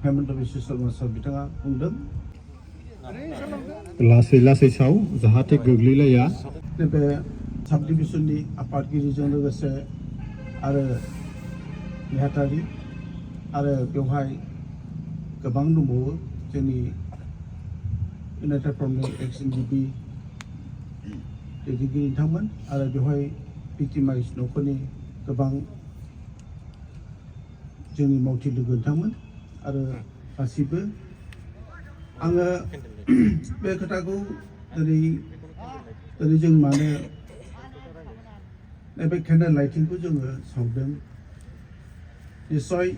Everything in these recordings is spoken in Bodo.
हेमन्त बिश्व शर्मा सार बिथाङा बुंदों लासै लासै साव जाहाथे गोग्लैलाया नैबे साब डिभिजननि आफादगिरिजों लोगोसे आरो नेहाथारि आरो बेवहाय गोबां दंबावो जोंनि इउनाइटेड फ्रन्टनि एक्स एनडिपि दैदेनगिरि बिथांमोन आरो बेवहाय भिक्टिमाइज न'खरनि गोबां जोंनि मावथि लोगो बिथांमोन आरो गासिबो आङो बे खोथाखौ दिनै जों मानो नैबे केन्डेल लाइटिंखौ जोङो सावदों निस्सय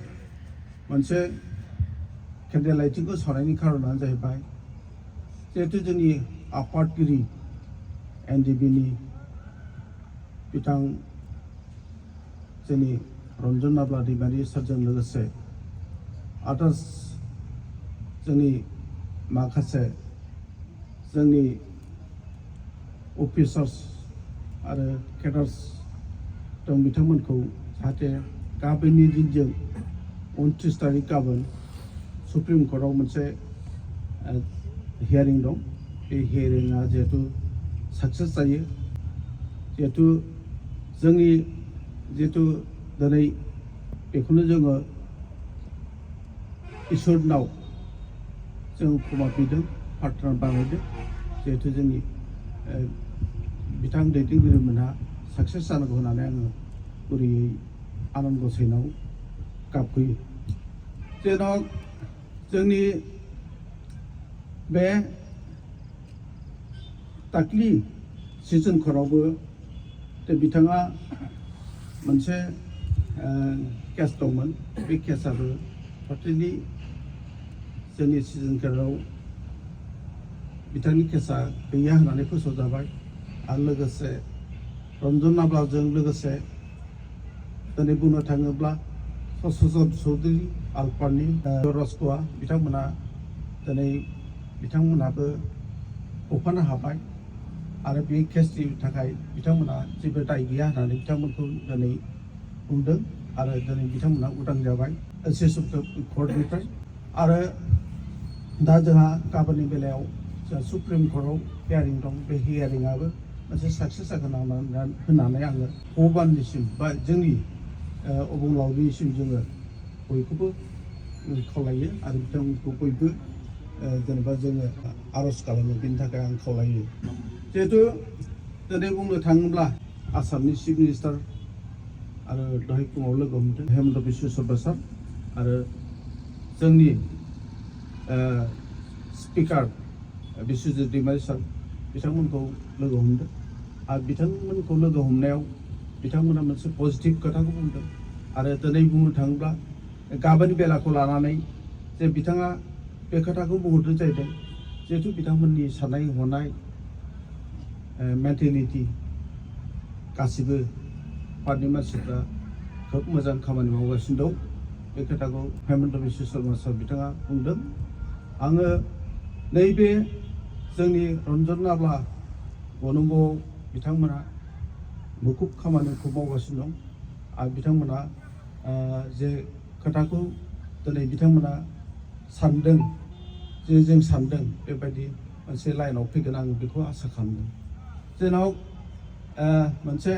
मोनसे केन्डेल लाइटिंखौ सावनायनि खारनानो जाहैबाय जिहेतु जोंनि आफादगिरि एनडिबिनि बिथां जोंनि रन्जन नाब्ला दैमारि सारजों लोगोसे आदार्स जोंनि माखासे जोंनि अफिसार्स आरो केडार्स दं बिथांमोनखौ जाहाथे गाबोननि दिनजों 29 तारिख गाबोन सुप्रिम कर्टआव मोनसे हियारिं दं बे हियारिंआ जिहेतु साक्सेस जायो जिहेतु जोंनि जिहेतु दिनै बेखौनो जोङो इसोरनाव जों क्षमा बिदों प्रार्थना बानायदों जिहेतु जोंनि बिथां दैदेनगिरिमोनहा साक्सेस जानांगौ होननानै आङो गुरैयै आनान गसाइनाव गाबखोयो जेन' जोंनि बे दाख्लि सिजन खरावबो बिथाङा मोनसे केस दंमोन बे केसाबो टटेलि जोंनि सिजन खराव बिथांनि केसा गैया होननानै फोसावजाबाय आरो लोगोसे रन्जन नाब्लाजों लोगोसे दिनै बुंनो थाङोब्ला ससजन चौधुरी आलपारनि रस्क'आ बिथांमोना दिनै बिथांमोनाबो गफानो हाबाय आरो बे केसनि थाखाय बिथांमोना जेबो दाय गैया होननानै बिथांमोनखौ दिनै बुंदों आरो दिनै बिथांमोना उदां जाबाय सेसन कर्टनिफ्राय आरो दा जोंहा गाबोननि बेलायाव जोंहा सुप्रिम कर्टआव हियारिं दं बे हियारिंआबो मोनसे साक्सेस जागोन होननानै आङो भगबाननिसिम बा जोंनि अबंलावरिनिसिम जोङो बयखौबो खावलायो आरो बिथांमोनखौ बयबो जेनेबा जोङो आर'ज खालामो बेनि थाखाय आं खावलायो जिहेतु दिनै बुंनो थाङोब्ला आसामनि चिफ मिनिस्टार आरो दहाय फुङाव लोगो हमदों हेमन्त बिश्व शर्मा सार आरो जोंनि स्पिकार बिश्वजित दैमारि सार बिथांमोनखौ लोगो हमदों आरो बिथांमोनखौ लोगो हमनायाव बिथांमोना मोनसे पजिटिभ खोथाखौ बुंदों आरो दिनै बुंनो थाङोब्ला गाबोन बेलाखौ लानानै जे बिथाङा बे खोथाखौ बुंहरदों जाहैदों जिहेतु बिथांमोननि साननाय हनाय मेन्टेलिटि गासिबो पार्टनि मानसिफ्रा खोब मोजां खामानि मावगासिनो दं बे खोथाखौ हेमन्त बिश्व शर्मा सार बिथाङा बुंदों आङो नैबे जोंनि रन्जन नाब्ला गनंगआव बिथांमोना मुखुब खामानिखौ मावगासिनो दं आरो बिथांमोना जे खोथाखौ दिनै बिथांमोना सानदों जे जों सानदों बेबायदि मोनसे लाइनाव फैगोन आं बेखौ आसा खालामदों जेराव मोनसे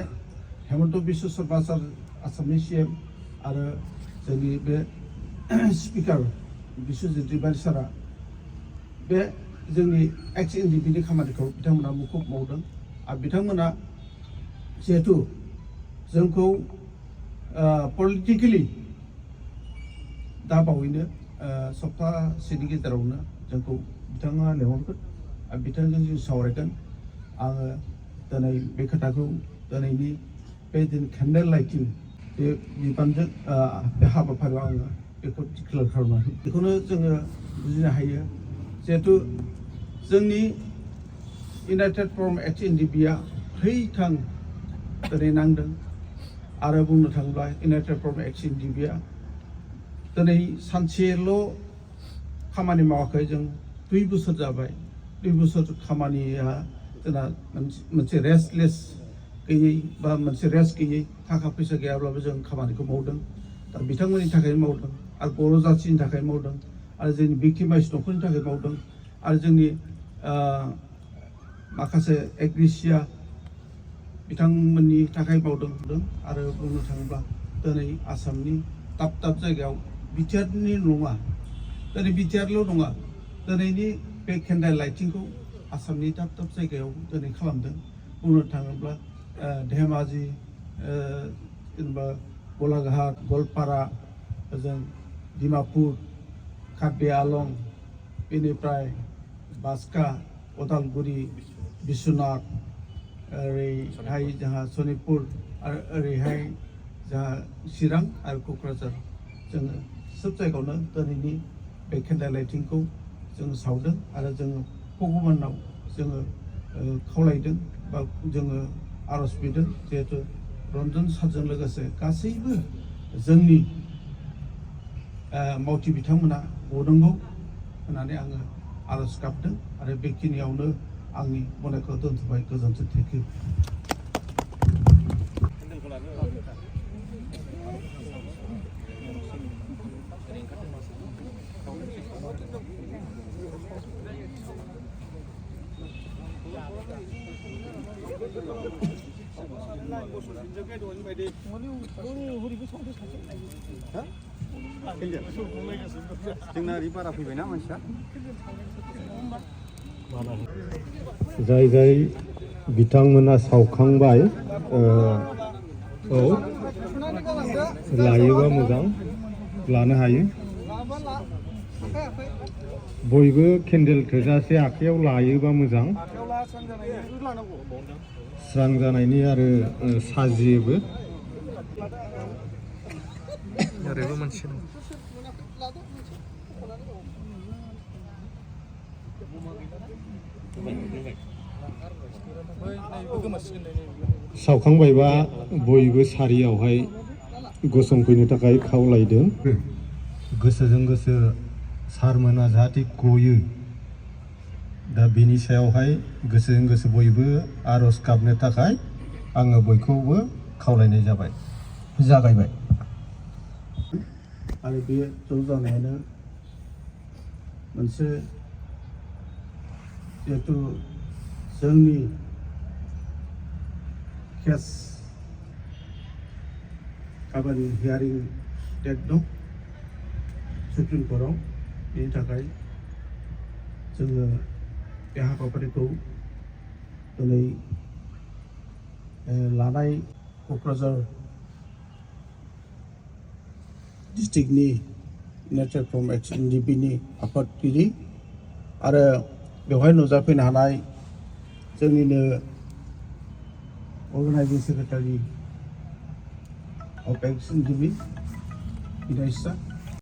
हेमन्त बिश्व शर्मा सार आसामनि CM आरो जोंनि बे स्पिकार बिश्वजित दैमारि सारा बे जोंनि एक्स एनडिपिनि खामानिखौ बिथांमोना मुखुब मावदों आरो बिथांमोना जिहेतु जोंखौ पलिटिकेलि दा बावैनो सप्तासेनि गेजेरावनो जोंखौ बिथाङा लेंहरगोन आरो बिथांजों जों सावरायगोन आङो दिनै बे खोथाखौ दिनैनि बे दिन केन्डेल लाइटिं बे बिबानजों बे हाबाफारियाव आङो बेखौ डिक्लेयार खालामनानै बेखौनो जोङो बुजिनो हायो जिहेतु जोंनि इउनाइटेड फ्रन्ट एक्स एनडिपिआ थैथां दिनै नांदों आरो बुंनो थाङोब्ला इउनाइटेड फ्रन्ट एक्स एनडिपिआ दिनै सानसेल' खामानि मावाखै जों 2 बोसोर जाबाय 2 बोसोर खामानिया जोंना मोनसे रेस्टलेस गैयै बा मोनसे रेस्ट गैयै थाखा फैसा गैयाब्लाबो जों खामानिखौ मावदों दा बिथांमोननि थाखाय मावदों आरो बर' जाथिनि थाखाय मावदों आरो जोंनि भिक्टिमाइज न'खरनि थाखाय मावदों आरो जोंनि माखासे एग्रेसिया बिथांमोननि थाखाय मावदों आरो बुंनो थाङोब्ला दिनै आसामनि दाब दाब जायगायाव बिटिआरनि नङा दिनै बिटिआरल' नङा दिनैनि बे केन्डेल लाइटिंखौ आसामनि दाब दाब जायगायाव दिनै खालामदों बुंनो थाङोब्ला धेमाजि जेनेबा गलाघाट गवालपारा ओजों डिमापुर कार्बि आलं बेनिफ्राय बाक्सा उदालगुरि बिश्वनाथ ओरैहाय जोंहा सनितपुर आरो ओरैहाय जोंहा चिरां आरो क'क्राझार जोङो सोब जायगायावनो दिनैनि बे केन्डेल लाइटिंखौ जोङो सावदों आरो जोङो भगबानाव जोङो खावलायदों बा जोङो आर'ज बिदों जिहेतु रन्जन सारजों लोगोसे गासैबो जोंनि मावथि बिथांमोना गनांगौ होननानै आङो आर'ज गाबदों आरो बेखिनियावनो आंनि बुंनायखौ दोनथ'बाय गोजोन्थों थेंक इउ जोंना ओरै बारा फैबायना मानसिया जाय जाय बिथांमोना सावखांबाय औ लायोबा मोजां लानो हायो बयबो केन्डेल थोजासे आखायाव लायोबा मोजां स्रां जानायनि आरो साजियोबो ओरैबो मोनसे सावखांबायबा बयबो सारियावहाय गसंफैनो थाखाय खावलायदों गोसोजों गोसो सारमोना जाहाथे गयो दा बिनि सायावहाय गोसोजों गोसो बयबो आर'ज गाबनो थाखाय आङो बयखौबो खावलायनाय जाबाय जागायबाय आरो बे ज' जानायानो मोनसे जिहेतु जोंनि केस खामानि हियारिं डेट दं सुप्रिम कर्टआव बेनि थाखाय जोङो बे हाबाफारिखौ दिनै लानाय क'क्राझार डिस्ट्रिक्टनि नेचार फ्रम एक्सन डिपिनि आफादगिरि आरो बेवहाय नुजाफैनो हानाय जोंनिनो अर्गानाइजिं सेक्रेटारि अफ एक्सन डिपि बिनायसा